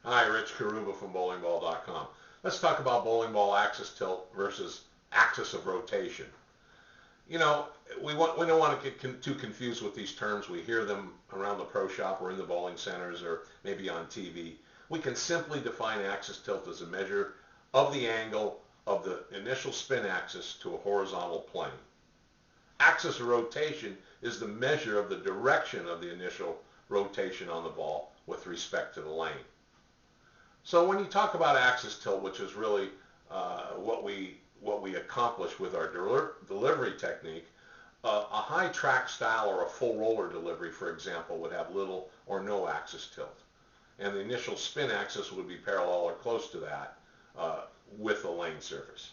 Hi, Rich Karuba from bowlingball.com. Let's talk about bowling ball axis tilt versus axis of rotation. You know, we don't want to get too confused with these terms. We hear them around the pro shop or in the bowling centers or maybe on TV. We can simply define axis tilt as a measure of the angle of the initial spin axis to a horizontal plane. Axis of rotation is the measure of the direction of the initial rotation on the ball with respect to the lane. So when you talk about axis tilt, which is really what we accomplish with our delivery technique, a high track style or a full roller delivery, for example, would have little or no axis tilt. And the initial spin axis would be parallel or close to that with the lane surface.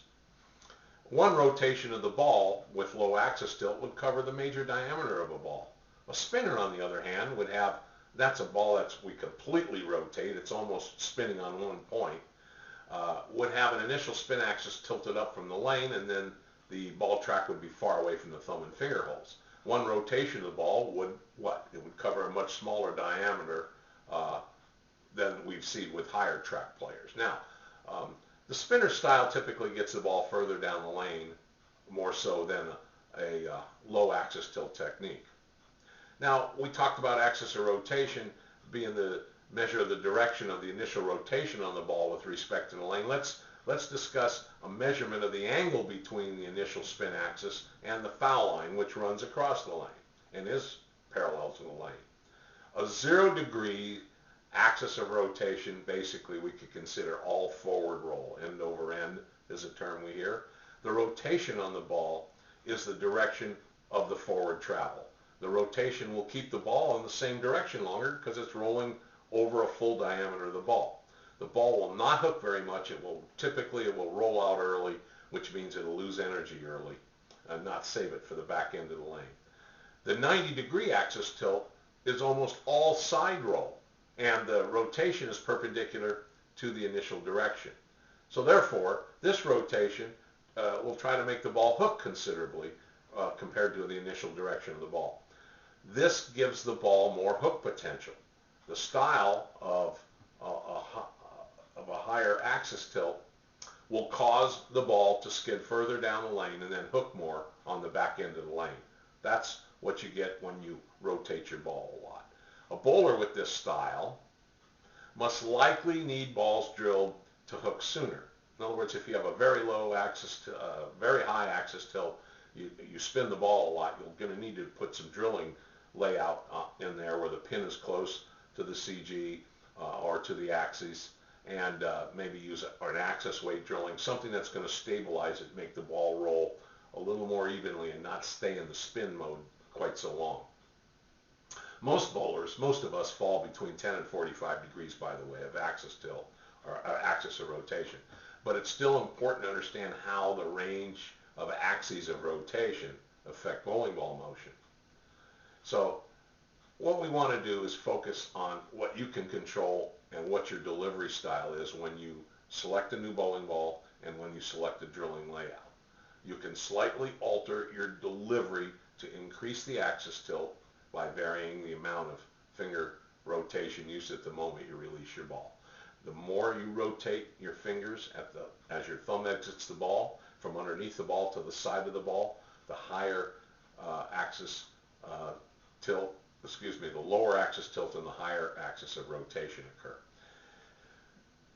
One rotation of the ball with low axis tilt would cover the major diameter of a ball. A spinner, on the other hand, would have, that's a ball we completely rotate, it's almost spinning on one point, would have an initial spin axis tilted up from the lane, and then the ball track would be far away from the thumb and finger holes. One rotation of the ball would, it would cover a much smaller diameter than we've seen with higher track players. Now, the spinner style typically gets the ball further down the lane, more so than a low axis tilt technique. Now, we talked about axis of rotation being the measure of the direction of the initial rotation on the ball with respect to the lane. Let's discuss a measurement of the angle between the initial spin axis and the foul line, which runs across the lane and is parallel to the lane. A 0-degree axis of rotation, basically we could consider all forward roll. End over end is a term we hear. The rotation on the ball is the direction of the forward travel. The rotation will keep the ball in the same direction longer because it's rolling over a full diameter of the ball. The ball will not hook very much. Typically it will roll out early, which means it'll lose energy early and not save it for the back end of the lane. The 90-degree axis tilt is almost all side roll, and the rotation is perpendicular to the initial direction. So therefore, this rotation will try to make the ball hook considerably compared to the initial direction of the ball. This gives the ball more hook potential. The style of a higher axis tilt will cause the ball to skid further down the lane and then hook more on the back end of the lane. That's what you get when you rotate your ball a lot. A bowler with this style must likely need balls drilled to hook sooner. In other words, if you have a very low axis, very high axis tilt, you spin the ball a lot, you're going to need to put some drilling layout in there where the pin is close to the CG or to the axis, and maybe use an axis weight drilling, something that's going to stabilize it, make the ball roll a little more evenly and not stay in the spin mode quite so long. Most bowlers, most of us fall between 10 and 45 degrees, by the way, of axis tilt or axis of rotation. But it's still important to understand how the range of axes of rotation affect bowling ball motion. So what we want to do is focus on what you can control and what your delivery style is when you select a new bowling ball and when you select a drilling layout. You can slightly alter your delivery to increase the axis tilt by varying the amount of finger rotation used at the moment you release your ball. The more you rotate your fingers as your thumb exits the ball, from underneath the ball to the side of the ball, the higher axis tilt, the lower axis tilt and the higher axis of rotation occur.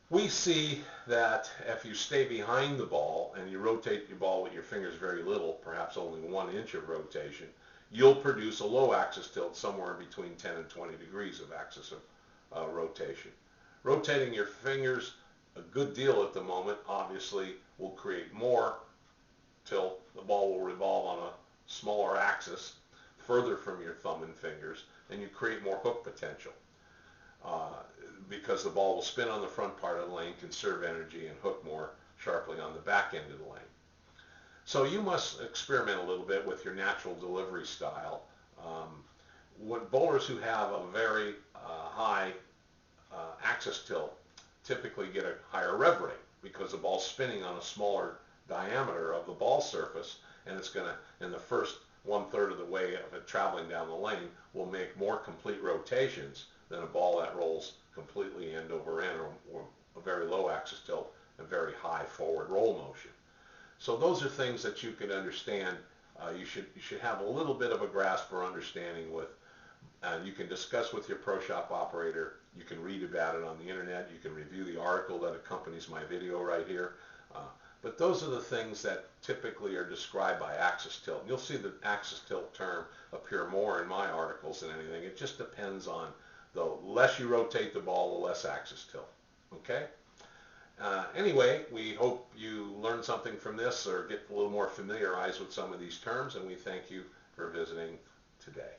We see that if you stay behind the ball and you rotate your ball with your fingers very little, perhaps only 1 inch of rotation, you'll produce a low axis tilt somewhere between 10 and 20 degrees of axis of rotation. Rotating your fingers a good deal at the moment obviously will create more tilt. The ball will revolve on a smaller axis further from your thumb and fingers, and you create more hook potential because the ball will spin on the front part of the lane, conserve energy, and hook more sharply on the back end of the lane. So you must experiment a little bit with your natural delivery style. What bowlers who have a very high axis tilt typically get a higher rev rate because the ball's spinning on a smaller diameter of the ball surface, and it's going to, in the first 1/3 of the way of it traveling down the lane, will make more complete rotations than a ball that rolls completely end over end, or a very low axis tilt and very high forward roll motion. So those are things that you can understand. You should have a little bit of a grasp or understanding with. You can discuss with your pro shop operator. You can read about it on the internet. You can review the article that accompanies my video right here. But those are the things that typically are described by axis tilt. You'll see the axis tilt term appear more in my articles than anything. It just depends on the less you rotate the ball, the less axis tilt. Okay? Anyway, we hope you learned something from this or get a little more familiarized with some of these terms, and we thank you for visiting today.